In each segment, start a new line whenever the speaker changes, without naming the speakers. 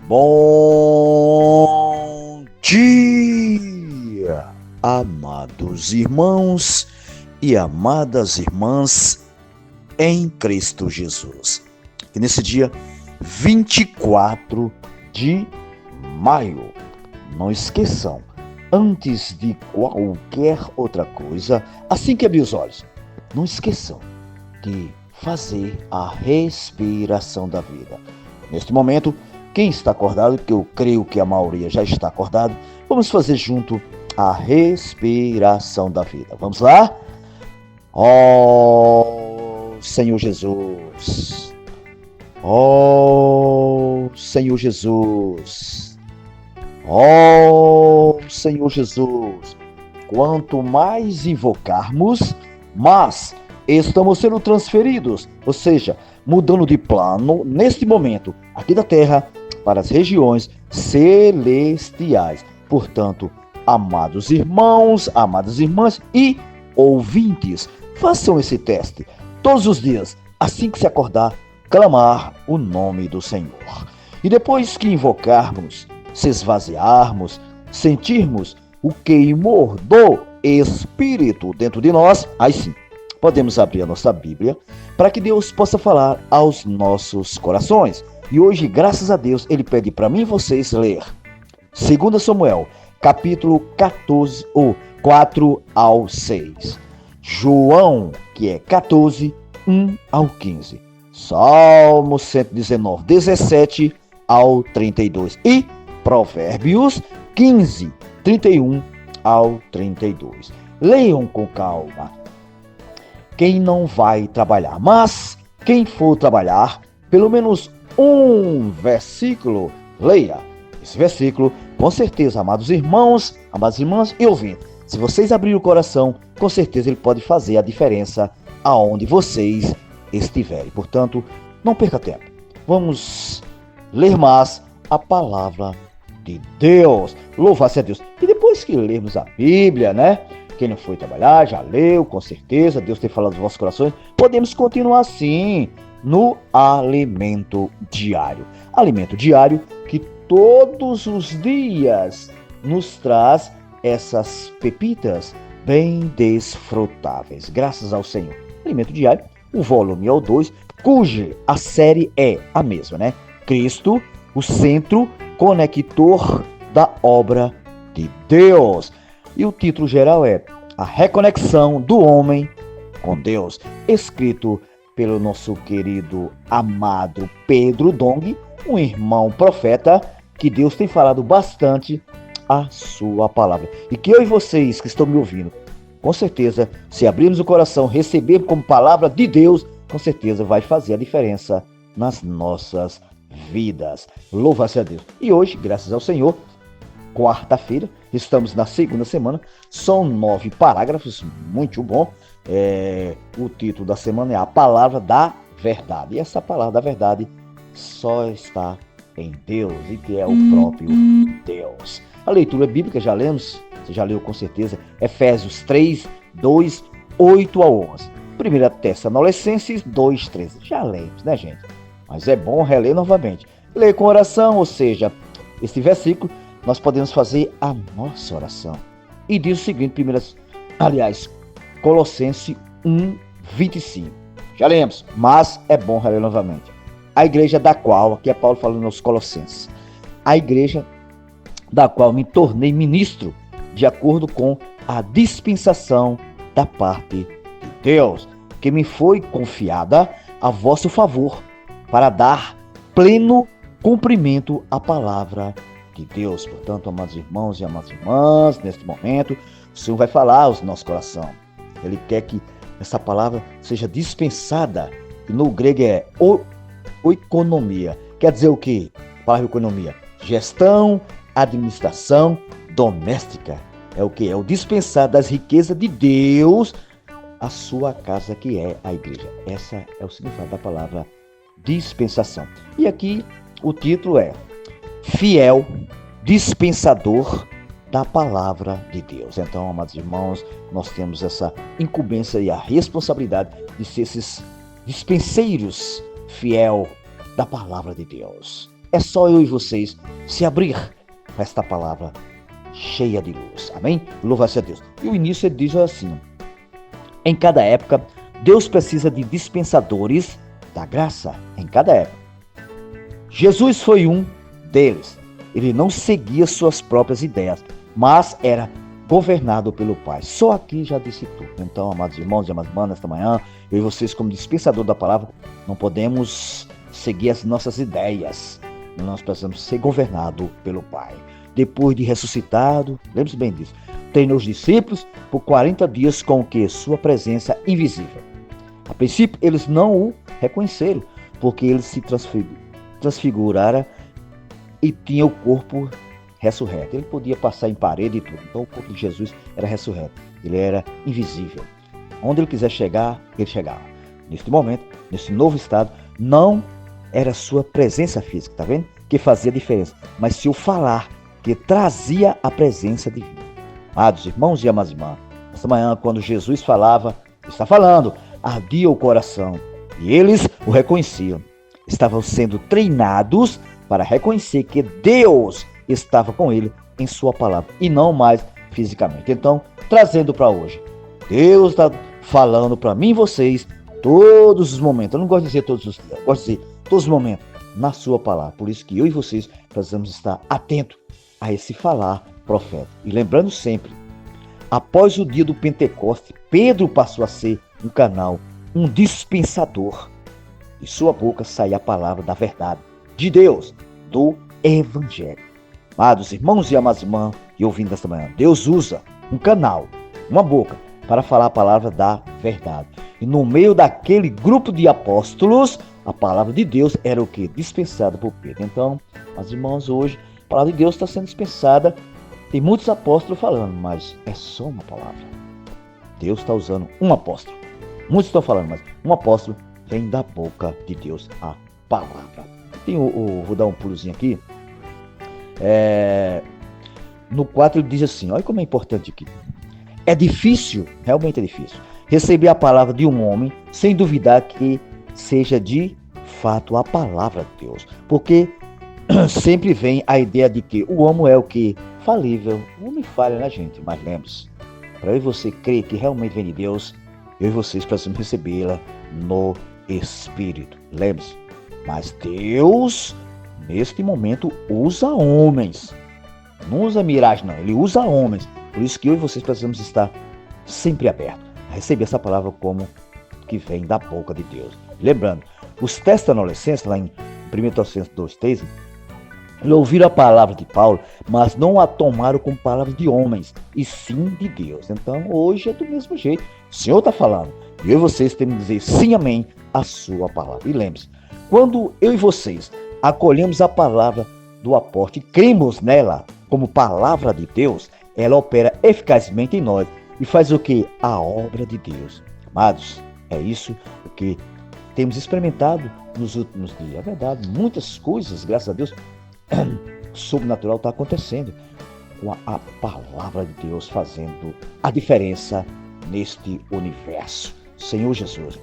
Bom dia, amados irmãos e amadas irmãs em Cristo Jesus. E nesse dia 24 de maio, não esqueçam, antes de qualquer outra coisa, assim que abrir os olhos, não esqueçam de fazer a respiração da vida. Neste momento, quem está acordado, que eu creio que a maioria já está acordado, vamos fazer junto a respiração da vida. Vamos lá? Ó Senhor Jesus, ó Senhor Jesus, ó Senhor Jesus, quanto mais invocarmos, mais estamos sendo transferidos, ou seja, mudando de plano neste momento, aqui da Terra, para as regiões celestiais. Portanto, amados irmãos, amadas irmãs e ouvintes, façam esse teste todos os dias, assim que se acordar, clamar o nome do Senhor. E depois que invocarmos, se esvaziarmos, sentirmos o queimor do Espírito dentro de nós, aí sim, podemos abrir a nossa Bíblia para que Deus possa falar aos nossos corações. E hoje, graças a Deus, Ele pede para mim e vocês ler 2 Samuel, capítulo 14, 4 ao 6. João, que é 14, 1 ao 15. Salmo 119, 17 ao 32. E Provérbios 15, 31 ao 32. Leiam com calma. Quem não vai trabalhar, mas quem for trabalhar, pelo menos um versículo, leia. Esse versículo, com certeza, amados irmãos, amadas irmãs e ouvintes, se vocês abrirem o coração, com certeza ele pode fazer a diferença aonde vocês estiverem. Portanto, não perca tempo. Vamos ler mais a palavra de Deus. Louvado-se a Deus. E depois que lermos a Bíblia, né? Quem não foi trabalhar, já leu, com certeza, Deus tem falado nos vossos corações. Podemos continuar assim, no alimento diário. Alimento diário que todos os dias nos traz essas pepitas bem desfrutáveis. Graças ao Senhor. Alimento diário, o volume é o 2, cuja a série é a mesma, né? Cristo, o centro conector da obra de Deus. E o título geral é A Reconexão do Homem com Deus, escrito pelo nosso querido, amado Pedro Dong, um irmão profeta, que Deus tem falado bastante a sua palavra. E que eu e vocês que estão me ouvindo, com certeza, se abrirmos o coração, receber como palavra de Deus, com certeza vai fazer a diferença nas nossas vidas. Louva-se a Deus. E hoje, graças ao Senhor, quarta-feira, estamos na segunda semana, são 9 parágrafos, muito bom. O título da semana é A Palavra da Verdade. E essa palavra da verdade só está em Deus, e que é o próprio Deus. A leitura bíblica, já lemos, você já leu com certeza, Efésios 3, 2, 8 a 11. 1 Tessalonicenses 2, 13. Já lemos, né, gente? Mas é bom reler novamente. Ler com oração, ou seja, esse versículo, nós podemos fazer a nossa oração. E diz o seguinte, Colossenses 1, 25. Já lemos, mas é bom reler novamente. A igreja da qual, aqui é Paulo falando aos Colossenses, a igreja da qual me tornei ministro, de acordo com a dispensação da parte de Deus, que me foi confiada a vosso favor, para dar pleno cumprimento à palavra de Deus. Portanto, amados irmãos e amadas irmãs, neste momento, o Senhor vai falar aos nossos corações. Ele quer que essa palavra seja dispensada, que no grego é oikonomia. Quer dizer o quê? A palavra economia. Gestão, administração doméstica. É o que? É o dispensar das riquezas de Deus a sua casa, que é a igreja. Essa é o significado da palavra dispensação. E aqui o título é Fiel Dispensador da Palavra de Deus. Então, amados irmãos, nós temos essa incumbência e a responsabilidade de ser esses dispenseiros fiel da Palavra de Deus. É só eu e vocês se abrir para esta palavra cheia de luz. Amém? Louva-se a Deus. E o início ele diz assim: em cada época, Deus precisa de dispensadores da graça. Em cada época. Jesus foi um deles. Ele não seguia suas próprias ideias, mas era governado pelo Pai. Só aqui já disse tudo. Então, amados irmãos e amadas irmãs, nesta manhã, eu e vocês, como dispensador da palavra, não podemos seguir as nossas ideias. Nós precisamos ser governados pelo Pai. Depois de ressuscitado, lembre-se bem disso, treinou os discípulos por 40 dias com o que? Sua presença invisível. A princípio, eles não o reconheceram, porque ele se transfigurara e tinha o corpo ressurreto. Ele podia passar em parede e tudo. Então o corpo de Jesus era ressurreto. Ele era invisível. Onde ele quiser chegar, ele chegava. Neste momento, nesse novo estado, não era sua presença física, tá vendo? Que fazia diferença. Mas se o falar, que trazia a presença divina. Amados irmãos e amadas irmãs, esta manhã, quando Jesus falava, está falando, ardia o coração. E eles o reconheciam. Estavam sendo treinados para reconhecer que Deus estava com ele em sua palavra e não mais fisicamente. Então, trazendo para hoje, Deus está falando para mim e vocês todos os momentos. Eu não gosto de dizer todos os dias, eu gosto de dizer todos os momentos na sua palavra. Por isso que eu e vocês precisamos estar atentos a esse falar profético. E lembrando sempre, após o dia do Pentecoste, Pedro passou a ser um canal, um dispensador. De sua boca saía a palavra da verdade, de Deus, do Evangelho. Amados irmãos e amadas irmãs, e ouvindo esta manhã, Deus usa um canal, uma boca, para falar a palavra da verdade. E no meio daquele grupo de apóstolos, a palavra de Deus era o que? Dispensada por Pedro. Então, meus irmãos, hoje, a palavra de Deus está sendo dispensada. Tem muitos apóstolos falando, mas é só uma palavra. Deus está usando um apóstolo. Muitos estão falando, mas um apóstolo vem da boca de Deus a palavra. Vou dar um pulozinho aqui. No 4 ele diz assim, olha como é importante aqui. É difícil, realmente é difícil, receber a palavra de um homem sem duvidar que seja de fato a palavra de Deus. Porque sempre vem a ideia de que o homem é o que? Falível. O homem falha, né, gente? Mas lembre-se, para eu e você crer que realmente vem de Deus, eu e vocês precisamos recebê-la no Espírito. Lembre-se, mas Deus, neste momento, usa homens. Não usa miragem, não. Ele usa homens. Por isso que eu e vocês precisamos estar sempre abertos a receber essa palavra como que vem da boca de Deus. Lembrando, os tessalonicenses, lá em 1 Tessalonicenses 2,13, ouviram a palavra de Paulo, mas não a tomaram como palavra de homens, e sim de Deus. Então, hoje é do mesmo jeito. O Senhor está falando. E eu e vocês temos que dizer sim, amém, a sua palavra. E lembre-se, quando eu e vocês acolhemos a palavra do apóstolo e cremos nela como palavra de Deus, ela opera eficazmente em nós e faz o que? A obra de Deus. Amados, é isso que temos experimentado nos últimos dias. É verdade, muitas coisas, graças a Deus, sobrenatural está acontecendo com a palavra de Deus fazendo a diferença neste universo. Senhor Jesus.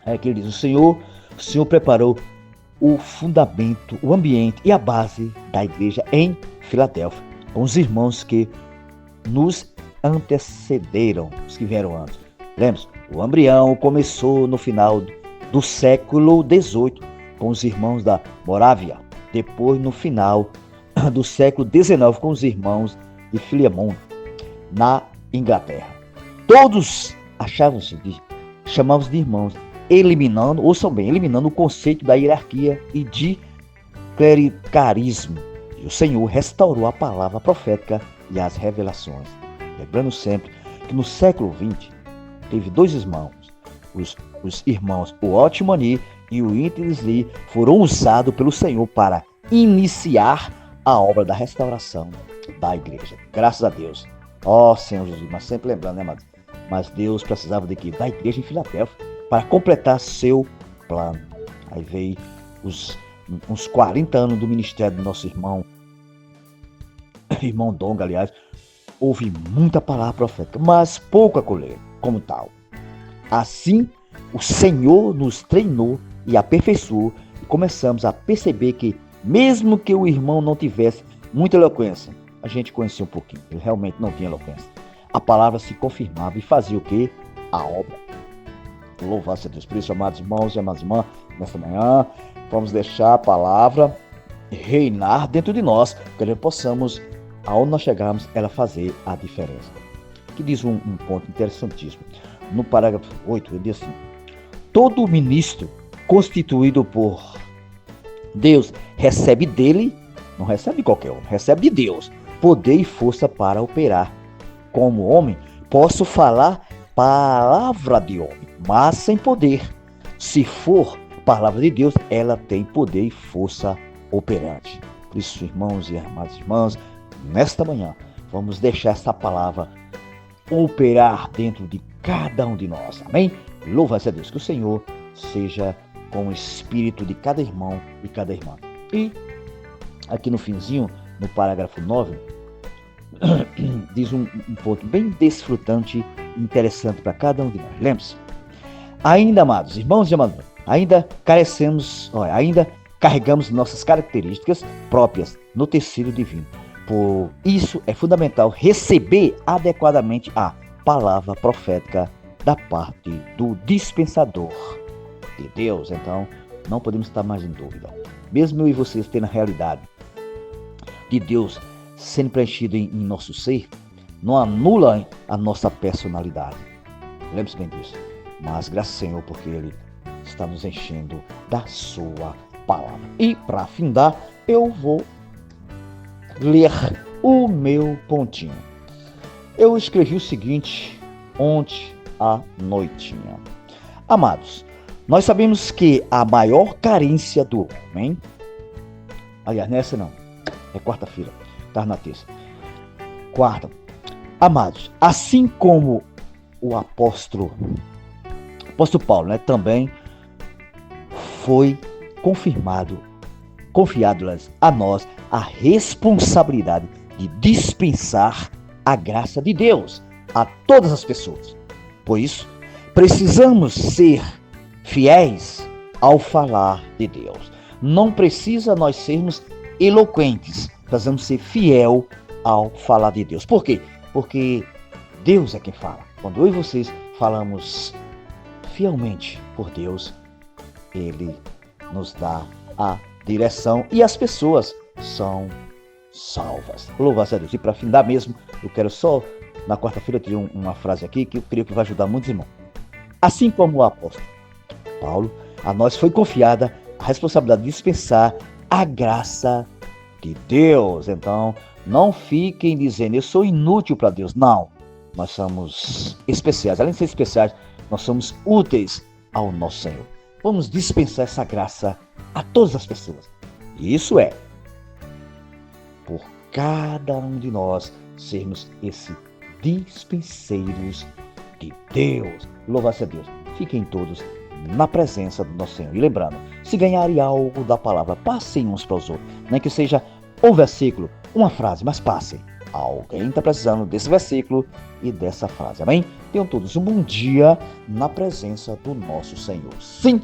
É que ele diz, o Senhor preparou o fundamento, o ambiente e a base da igreja em Filadélfia, com os irmãos que nos antecederam, os que vieram antes. Lembra-se, o embrião começou no final do século XVIII, com os irmãos da Morávia, depois no final do século XIX, com os irmãos de Filemon, na Inglaterra. Todos chamavam-se de irmãos, eliminando o conceito da hierarquia e de clericalismo. E o Senhor restaurou a palavra profética e as revelações. Lembrando sempre que no século XX teve dois irmãos, os irmãos Otmani e o Intelesli foram usados pelo Senhor para iniciar a obra da restauração da igreja. Graças a Deus. Ó Senhor Jesus, mas sempre lembrando, né, amados? Mas Deus precisava de quê? Da igreja em Filadélfia para completar seu plano. Aí veio uns 40 anos do ministério do nosso irmão Donga, aliás, houve muita palavra profética, mas pouco acolher como tal. Assim, o Senhor nos treinou e aperfeiçoou e começamos a perceber que Mesmo que o irmão não tivesse muita eloquência, a gente conhecia um pouquinho, ele realmente não tinha eloquência. A palavra se confirmava e fazia o quê? A obra. Louvado seja Deus. Por isso, amados irmãos e amadas irmãs, nesta manhã, vamos deixar a palavra reinar dentro de nós, que nós possamos, aonde nós chegarmos, ela fazer a diferença. Aqui diz um ponto interessantíssimo. No parágrafo 8, ele diz assim: todo ministro constituído por Deus recebe dele, não recebe de qualquer homem, recebe de Deus, poder e força para operar. Como homem, posso falar palavra de homem, mas sem poder. Se for palavra de Deus, ela tem poder e força operante. Por isso, irmãos e amadas irmãs, nesta manhã, vamos deixar essa palavra operar dentro de cada um de nós. Amém? Louva-se a Deus. Que o Senhor seja com o espírito de cada irmão e cada irmã. E aqui no finzinho, no parágrafo 9, diz um ponto bem desfrutante e interessante para cada um de nós. Lembre-se, ainda, amados irmãos e amadas, ainda carregamos nossas características próprias no tecido divino. Por isso é fundamental receber adequadamente a palavra profética da parte do dispensador de Deus. Então, não podemos estar mais em dúvida. Mesmo eu e vocês tendo a realidade de Deus sendo preenchido em nosso ser, não anula a nossa personalidade. Lembre-se bem disso. Mas graças ao Senhor, porque Ele está nos enchendo da sua palavra. E para findar, eu vou ler o meu pontinho. Eu escrevi o seguinte ontem à noitinha. Amados, nós sabemos que a maior carência do homem, aliás, nessa não, é quarta-feira, está na terça. Quarta. Amados, assim como o apóstolo Paulo, também foi confiado a nós a responsabilidade de dispensar a graça de Deus a todas as pessoas. Por isso, precisamos ser fiéis ao falar de Deus. Não precisa nós sermos eloquentes, precisamos ser fiel ao falar de Deus. Por quê? Porque Deus é quem fala. Quando eu e vocês falamos fielmente por Deus, Ele nos dá a direção e as pessoas são salvas. Louvado a Deus. E para findar mesmo, eu quero só, na quarta-feira eu tirei uma frase aqui que eu creio que vai ajudar muitos irmãos. Assim como o apóstolo Paulo, a nós foi confiada a responsabilidade de dispensar a graça de Deus. Então, não fiquem dizendo, eu sou inútil para Deus. Não, nós somos especiais. Além de ser especiais, nós somos úteis ao nosso Senhor. Vamos dispensar essa graça a todas as pessoas. E isso é por cada um de nós sermos esses dispenseiros de Deus. Louvado a Deus. Fiquem todos na presença do nosso Senhor. E lembrando, se ganharem algo da palavra, passem uns para os outros. Nem que seja um versículo, uma frase, mas passem. Alguém está precisando desse versículo e dessa frase. Amém? Tenham todos um bom dia na presença do nosso Senhor. Sim!